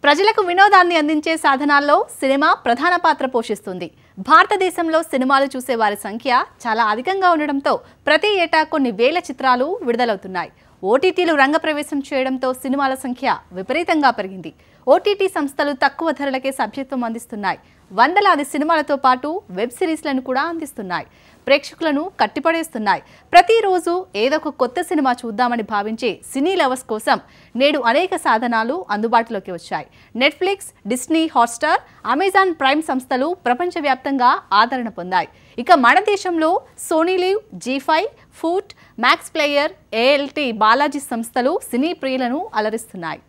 ప్రజలకు వినోదాన్ని అందించే సాధనాల్లో సినిమా ప్రధాన పాత్ర పోషిస్తుంది. భారతదేశంలో సినిమాలు చూసే వారి సంఖ్య చాలా అధికంగా ఉండడంతో ప్రతి ఏటా కొన్ని వేల చిత్రాలు విడుదలవుతున్నాయి. ఓటీటీలు రంగప్రవేశం చేయడంతో సినిమాల సంఖ్య విపరీతంగా పెరిగింది. ఓటీటీ సంస్థలు తక్కువ ధరలకే సభ్యత్వం అందిస్తున్నాయి. వందలాది సినిమాలతో పాటు వెబ్ సిరీస్లను కూడా అందిస్తున్నాయి. ప్రేక్షకులను కట్టిపడేస్తున్నాయి. ప్రతిరోజు ఏదో ఒక కొత్త సినిమా చూద్దామని భావించే సినీ లవర్స్ కోసం నేడు అనేక సాధనాలు అందుబాటులోకి వచ్చాయి. Netflix, Disney Hotstar, Amazon Prime సంస్థలు ప్రపంచవ్యాప్తంగా ఆదరణ పొందాయి. ఇక మన దేశంలో సోనీ లివ్, జీ5, ఫూట్, మ్యాక్స్ ప్లేయర్, ఏఎల్టీ బాలాజీ సంస్థలు సినీ ప్రియులను అలరిస్తున్నాయి.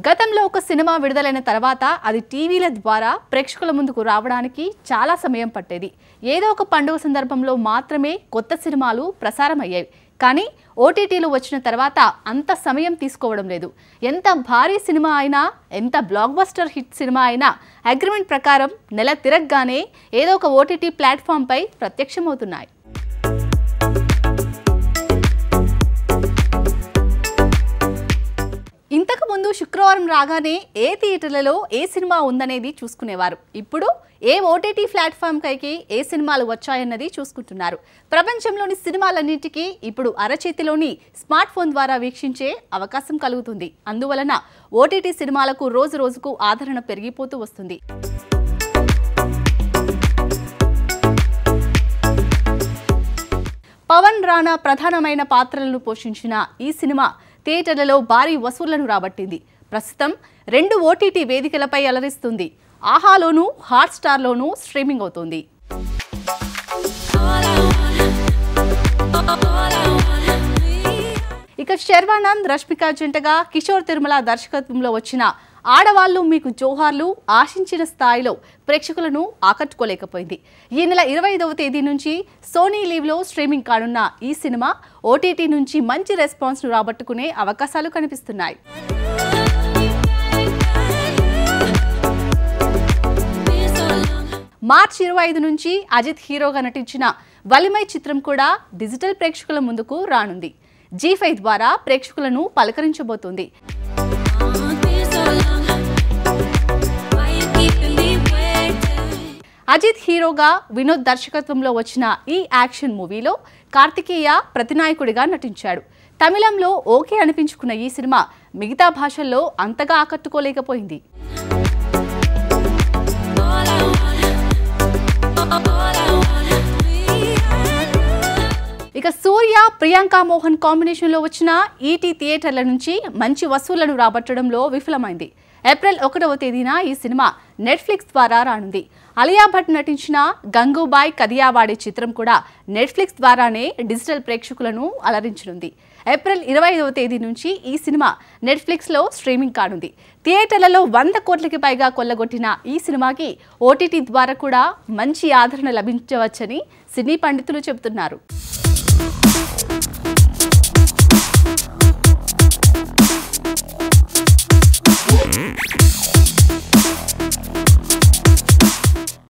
గతంలో ఒక సినిమా విడుదలైన తర్వాత అది టీవీల ద్వారా ప్రేక్షకుల ముందుకు రావడానికి చాలా సమయం పట్టేది. ఏదో ఒక పండుగ సందర్భంలో మాత్రమే కొత్త సినిమాలు ప్రసారం అయ్యేవి. కానీ ఓటీటీలు వచ్చిన తర్వాత అంత సమయం తీసుకోవడం లేదు. ఎంత భారీ సినిమా అయినా, ఎంత బ్లాక్ బస్టర్ హిట్ సినిమా అయినా అగ్రిమెంట్ ప్రకారం నెల తిరగగానే ఏదో ఒక ఓటీటీ ప్లాట్ఫామ్పై ప్రత్యక్షమవుతున్నాయి. ఇంతకు ముందు శుక్రవారం రాగానే ఏ థియేటర్లలో ఏ సినిమా ఉందనేది చూసుకునేవారు. ఇప్పుడు ఏ ఓటీటీ ప్లాట్ఫామ్కైకి ఏ సినిమాలు వచ్చాయన్నది చూసుకుంటున్నారు. ప్రపంచంలోని సినిమాలన్నింటికీ ఇప్పుడు అరచేతిలోని స్మార్ట్ ఫోన్ ద్వారా వీక్షించే అవకాశం కలుగుతుంది. అందువలన ఓటీటీ సినిమాలకు రోజు రోజుకు ఆదరణ పెరిగిపోతూ వస్తుంది. పవన్ రాణా ప్రధానమైన పాత్రలను పోషించిన ఈ సినిమా థియేటర్లలో భారీ వసూళ్లను రాబట్టింది. ప్రస్తుతం 2 ఓటీటీ వేదికలపై అలరిస్తుంది. ఆహాలోనూ, హాట్స్టార్లోనూ స్ట్రీమింగ్ అవుతుంది. ఇక శర్వానంద్, రష్మిక జంటగా కిషోర్ తిరుమల దర్శకత్వంలో వచ్చిన ఆడవాళ్లు మీకు జోహార్లు ఆశించిన స్థాయిలో ప్రేక్షకులను ఆకట్టుకోలేకపోయింది. ఈ నెల 25వ తేదీ నుంచి సోనీ లీవ్లో స్ట్రీమింగ్ కానున్న ఈ సినిమా ఓటీటీ నుంచి మంచి రెస్పాన్స్ను రాబట్టుకునే అవకాశాలు కనిపిస్తున్నాయి. మార్చి 25 నుంచి అజిత్ హీరోగా నటించిన వలిమై చిత్రం కూడా డిజిటల్ ప్రేక్షకుల ముందుకు రానుంది. జీ5 ద్వారా ప్రేక్షకులను పలకరించబోతోంది. అజిత్ హీరోగా వినోద్ దర్శకత్వంలో వచ్చిన ఈ యాక్షన్ మూవీలో కార్తికేయ ప్రతినాయకుడిగా నటించాడు. తమిళంలో ఓకే అనిపించుకున్న ఈ సినిమా మిగతా భాషల్లో అంతగా ఆకట్టుకోలేకపోయింది. ఇక సూర్య, ప్రియాంక మోహన్ కాంబినేషన్లో వచ్చిన ఈటీ థియేటర్ల నుంచి మంచి వసూళ్లను రాబట్టడంలో విఫలమైంది. ఏప్రిల్ 1వ తేదీన ఈ సినిమా నెట్ఫ్లిక్స్ ద్వారా రానుంది. అలియా భట్ నటించిన గంగూబాయ్ కదియావాడే చిత్రం కూడా నెట్ఫ్లిక్స్ ద్వారానే డిజిటల్ ప్రేక్షకులను అలరించనుంది. ఏప్రిల్ 25వ తేదీ నుంచి ఈ సినిమా నెట్ఫ్లిక్స్లో స్ట్రీమింగ్ కానుంది. థియేటర్లలో 100 కోట్లకి పైగా కొల్లగొట్టిన ఈ సినిమాకి ఓటీటీ ద్వారా కూడా మంచి ఆదరణ లభించవచ్చని సినీ పండితులు చెబుతున్నారు.